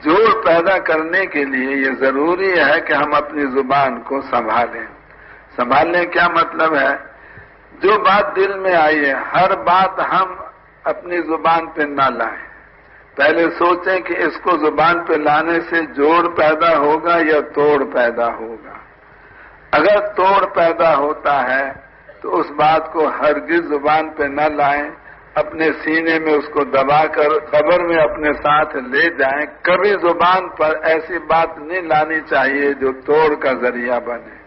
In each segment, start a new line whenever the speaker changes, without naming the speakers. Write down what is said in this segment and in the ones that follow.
جوڑ پیدا کرنے کے لیے یہ ضروری ہے کہ ہم اپنی زبان کو سنبھالیں. سنبھالنے کیا مطلب ہے؟ جو بات دل میں آئی ہے ہر بات ہم اپنی زبان پہ نہ لائیں. پہلے سوچیں کہ اس کو زبان پہ لانے سے جوڑ پیدا ہوگا یا توڑ پیدا ہوگا. اگر توڑ پیدا ہوتا ہے تو اس بات کو ہرگز زبان پہ نہ لائیں، اپنے سینے میں اس کو دبا کر قبر میں اپنے ساتھ لے جائیں. کبھی زبان پر ایسی بات نہیں لانی چاہیے جو توڑ کا ذریعہ بنے.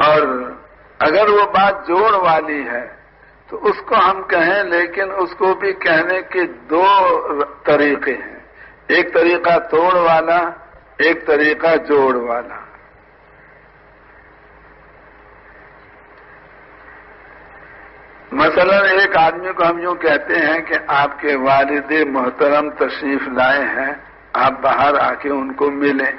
اور اگر وہ بات جوڑ والی ہے تو اس کو ہم کہیں، لیکن اس کو بھی کہنے کے دو طریقے ہیں. ایک طریقہ توڑ والا، ایک طریقہ جوڑ والا. مثلا ایک آدمی کو ہم یوں کہتے ہیں کہ آپ کے والد محترم تشریف لائے ہیں، آپ باہر آ کے ان کو ملیں.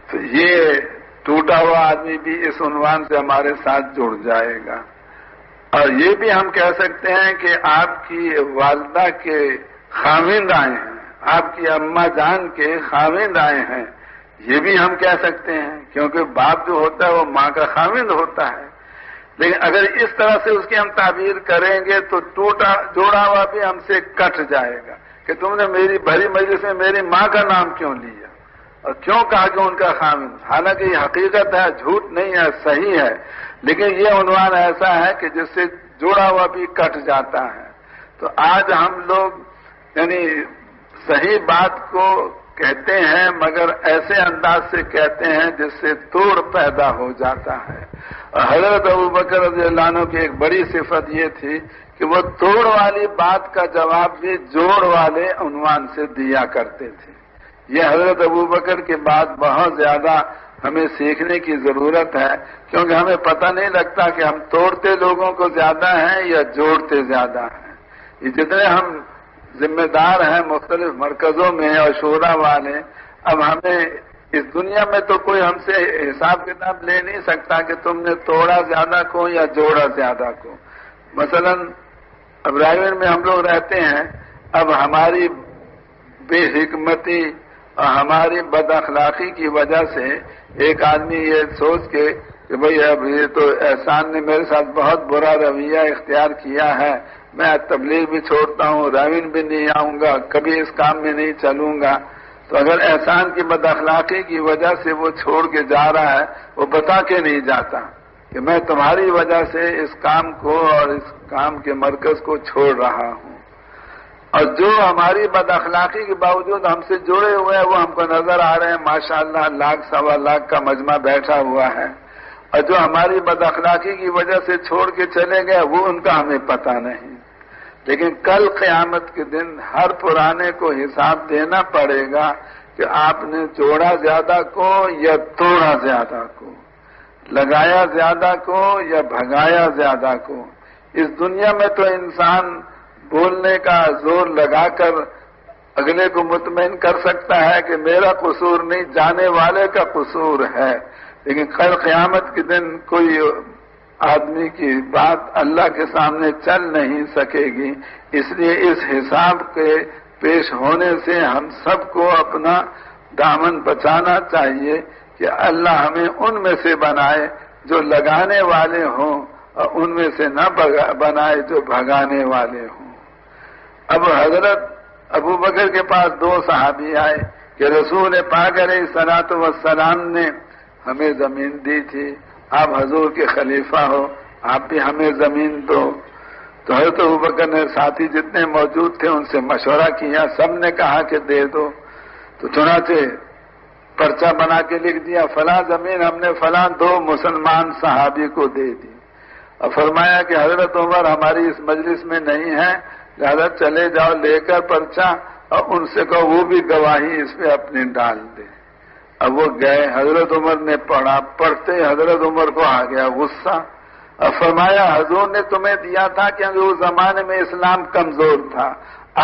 تو یہ ٹوٹا ہوا آدمی بھی اس عنوان سے ہمارے ساتھ جڑ جائے گا. اور یہ بھی ہم کہہ سکتے ہیں کہ آپ کی والدہ کے خاوند آئے ہیں، آپ کی اماں جان کے خاوند آئے ہیں، یہ بھی ہم کہہ سکتے ہیں، کیونکہ باپ جو ہوتا ہے وہ ماں کا خاوند ہوتا ہے. لیکن اگر اس طرح سے اس کی ہم تعبیر کریں گے تو جوڑا ہوا بھی ہم سے کٹ جائے گا کہ تم نے میری بھری مجلس میں میری ماں کا نام کیوں لیا اور کیوں کہا کہ ان کا خاوند. حالانکہ یہ حقیقت ہے، جھوٹ نہیں ہے، صحیح ہے، لیکن یہ عنوان ایسا ہے کہ جس سے جوڑا ہوا بھی کٹ جاتا ہے. تو آج ہم لوگ یعنی صحیح بات کو کہتے ہیں مگر ایسے انداز سے کہتے ہیں جس سے توڑ پیدا ہو جاتا ہے. اور حضرت ابوبکر رضی اللہ عنہ کی ایک بڑی صفت یہ تھی کہ وہ توڑ والی بات کا جواب بھی جوڑ والے عنوان سے دیا کرتے تھے. یہ حضرت ابوبکر کے بعد بہت زیادہ ہمیں سیکھنے کی ضرورت ہے، کیونکہ ہمیں پتہ نہیں لگتا کہ ہم توڑتے لوگوں کو زیادہ ہیں یا جوڑتے زیادہ ہیں. یہ جتنے ہم ذمہ دار ہیں مختلف مرکزوں میں اور شورا والے، اب ہمیں اس دنیا میں تو کوئی ہم سے حساب کتاب لے نہیں سکتا کہ تم نے توڑا زیادہ کو یا جوڑا زیادہ کو. مثلا اب رائے گڑھ میں ہم لوگ رہتے ہیں، اب ہماری بے حکمتی اور ہماری بد اخلاقی کی وجہ سے ایک آدمی یہ سوچ کے کہ بھئی اب یہ تو احسان نے میرے ساتھ بہت برا رویہ اختیار کیا ہے، میں تبلیغ بھی چھوڑتا ہوں، راوین بھی نہیں آؤں گا، کبھی اس کام میں نہیں چلوں گا. تو اگر احسان کی بد اخلاقی کی وجہ سے وہ چھوڑ کے جا رہا ہے، وہ بتا کے نہیں جاتا کہ میں تمہاری وجہ سے اس کام کو اور اس کام کے مرکز کو چھوڑ رہا ہوں. اور جو ہماری بد اخلاقی کے باوجود ہم سے جڑے ہوئے ہیں وہ ہم کو نظر آ رہے ہیں، ماشاءاللہ 1,00,000 سوا لاکھ کا مجمع بیٹھا ہوا ہے. اور جو ہماری بد اخلاقی کی وجہ سے چھوڑ کے چلے گئے وہ ان کا ہمیں پتہ نہیں. لیکن کل قیامت کے دن ہر پرانے کو حساب دینا پڑے گا کہ آپ نے جوڑا زیادہ کو یا توڑا زیادہ کو، لگایا زیادہ کو یا بھگایا زیادہ کو. اس دنیا میں تو انسان بولنے کا زور لگا کر اگلے کو مطمئن کر سکتا ہے کہ میرا قصور نہیں، جانے والے کا قصور ہے. لیکن کل قیامت کے دن کوئی آدمی کی بات اللہ کے سامنے چل نہیں سکے گی. اس لیے اس حساب کے پیش ہونے سے ہم سب کو اپنا دامن بچانا چاہیے کہ اللہ ہمیں ان میں سے بنائے جو لگانے والے ہوں اور ان میں سے نہ بنائے جو بھگانے والے ہوں. اب حضرت ابوبکر کے پاس 2 صحابی آئے کہ رسول پاک علیہ الصلوۃ والسلام نے ہمیں زمین دی تھی، آپ حضور کے خلیفہ ہو، آپ بھی ہمیں زمین دو. تو حضرت ابوبکر نے ساتھی جتنے موجود تھے ان سے مشورہ کیا، سب نے کہا کہ دے دو. تو چنانچہ پرچہ بنا کے لکھ دیا فلاں زمین ہم نے فلاں 2 مسلمان صحابی کو دے دی. اور فرمایا کہ حضرت عمر ہماری اس مجلس میں نہیں ہے، لہذا چلے جاؤ لے کر پرچہ اور ان سے کہو وہ بھی گواہی اس پہ اپنی ڈال دے. اب وہ گئے، حضرت عمر نے پڑھا، پڑھتے حضرت عمر کو آ گیا غصہ اور فرمایا حضور نے تمہیں دیا تھا کیونکہ اس زمانے میں اسلام کمزور تھا،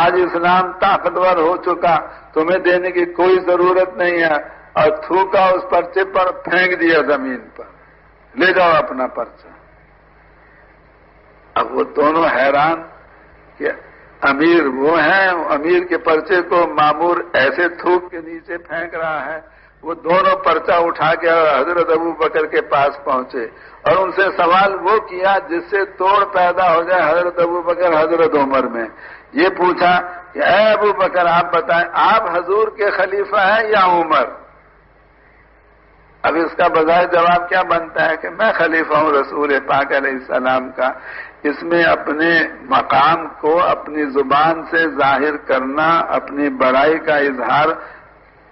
آج اسلام طاقتور ہو چکا، تمہیں دینے کی کوئی ضرورت نہیں ہے. اور تھوکا اس پرچے پر، پھینک دیا زمین پر، لے جاؤ اپنا پرچہ. اب وہ دونوں حیران کہ امیر وہ ہیں، امیر کے پرچے کو مامور ایسے تھوک کے نیچے پھینک رہا ہے، وہ دونوں پرچہ اٹھا کے حضرت ابو بکر کے پاس پہنچے اور ان سے سوال وہ کیا جس سے توڑ پیدا ہو جائے حضرت ابو بکر حضرت عمر میں. یہ پوچھا کہ اے ابو بکر آپ بتائیں آپ حضور کے خلیفہ ہیں یا عمر؟ اب اس کا بظاہر جواب کیا بنتا ہے کہ میں خلیفہ ہوں رسول پاک علیہ السلام کا. اس میں اپنے مقام کو اپنی زبان سے ظاہر کرنا، اپنی بڑائی کا اظہار،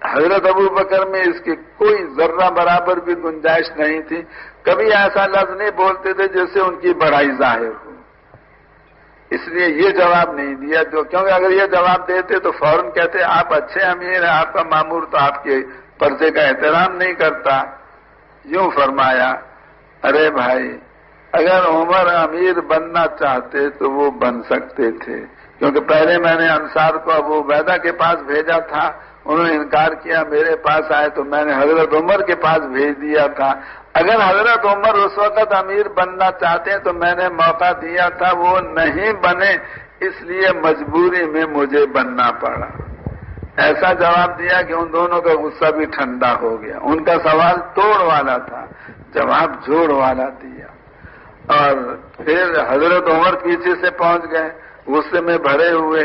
حضرت ابو بکر میں اس کی کوئی ذرہ برابر بھی گنجائش نہیں تھی. کبھی ایسا لفظ نہیں بولتے تھے جس سے ان کی بڑائی ظاہر ہو. اس لیے یہ جواب نہیں دیا کیونکہ اگر یہ جواب دیتے تو فوراً کہتے آپ اچھے امیر ہیں، آپ کا مامور تو آپ کے پرچے کا احترام نہیں کرتا. یوں فرمایا ارے بھائی اگر عمر امیر بننا چاہتے تو وہ بن سکتے تھے، کیونکہ پہلے میں نے انصار کو ابو عبیدہ کے پاس بھیجا تھا، انہوں نے انکار کیا، میرے پاس آئے تو میں نے حضرت عمر کے پاس بھیج دیا تھا. اگر حضرت عمر اس وقت امیر بننا چاہتے تو میں نے موقع دیا تھا، وہ نہیں بنے، اس لیے مجبوری میں مجھے بننا پڑا. ایسا جواب دیا کہ ان دونوں کا غصہ بھی ٹھنڈا ہو گیا. ان کا سوال توڑ والا تھا، جواب جوڑ والا دیا. اور پھر حضرت عمر پیچھے سے پہنچ گئے غصے میں بھرے ہوئے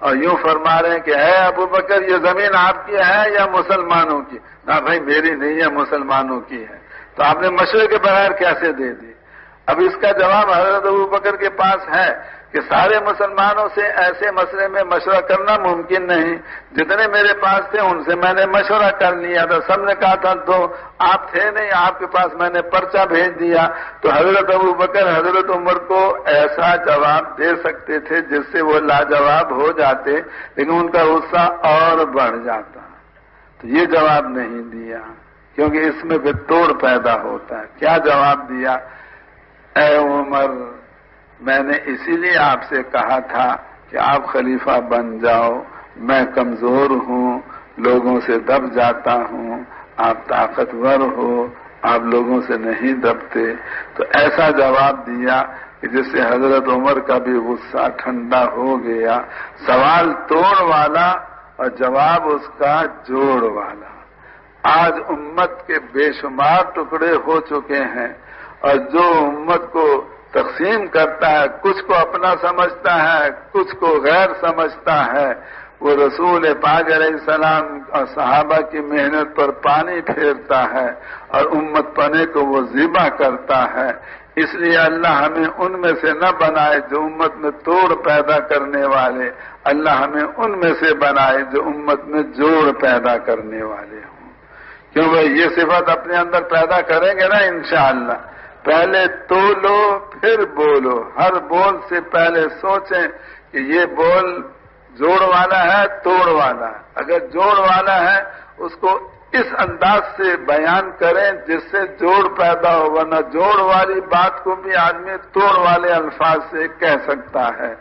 اور یوں فرما رہے ہیں کہ اے ابو بکر یہ زمین آپ کی ہے یا مسلمانوں کی؟ نہ بھائی میری نہیں ہے، مسلمانوں کی ہے. تو آپ نے مشورے کے بغیر کیسے دے دی؟ اب اس کا جواب حضرت ابو بکر کے پاس ہے کہ سارے مسلمانوں سے ایسے مسئلے میں مشورہ کرنا ممکن نہیں. جتنے میرے پاس تھے ان سے میں نے مشورہ کر لیا تھا، سب نے کہا تھا تو آپ تھے نہیں، آپ کے پاس میں نے پرچہ بھیج دیا. تو حضرت ابو بکر حضرت عمر کو ایسا جواب دے سکتے تھے جس سے وہ لاجواب ہو جاتے، لیکن ان کا غصہ اور بڑھ جاتا. تو یہ جواب نہیں دیا کیونکہ اس میں پھر توڑ پیدا ہوتا ہے. کیا جواب دیا؟ اے عمر میں نے اسی لیے آپ سے کہا تھا کہ آپ خلیفہ بن جاؤ، میں کمزور ہوں، لوگوں سے دب جاتا ہوں، آپ طاقتور ہو، آپ لوگوں سے نہیں دبتے. تو ایسا جواب دیا کہ جس سے حضرت عمر کا بھی غصہ ٹھنڈا ہو گیا. سوال توڑ والا اور جواب اس کا جوڑ والا. آج امت کے بے شمار ٹکڑے ہو چکے ہیں اور جو امت کو تقسیم کرتا ہے، کچھ کو اپنا سمجھتا ہے، کچھ کو غیر سمجھتا ہے، وہ رسول پاک علیہ السلام اور صحابہ کی محنت پر پانی پھیرتا ہے اور امت پنے کو وہ ذبح کرتا ہے. اس لیے اللہ ہمیں ان میں سے نہ بنائے جو امت میں توڑ پیدا کرنے والے، اللہ ہمیں ان میں سے بنائے جو امت میں جوڑ پیدا کرنے والے ہوں. کیوں بھائی یہ صفت اپنے اندر پیدا کریں گے نا انشاءاللہ. پہلے تولو پھر بولو، ہر بول سے پہلے سوچیں کہ یہ بول جوڑ والا ہے توڑ والا ہے. اگر جوڑ والا ہے اس کو اس انداز سے بیان کریں جس سے جوڑ پیدا ہو، ورنہ جوڑ والی بات کو بھی آدمی توڑ والے الفاظ سے کہہ سکتا ہے.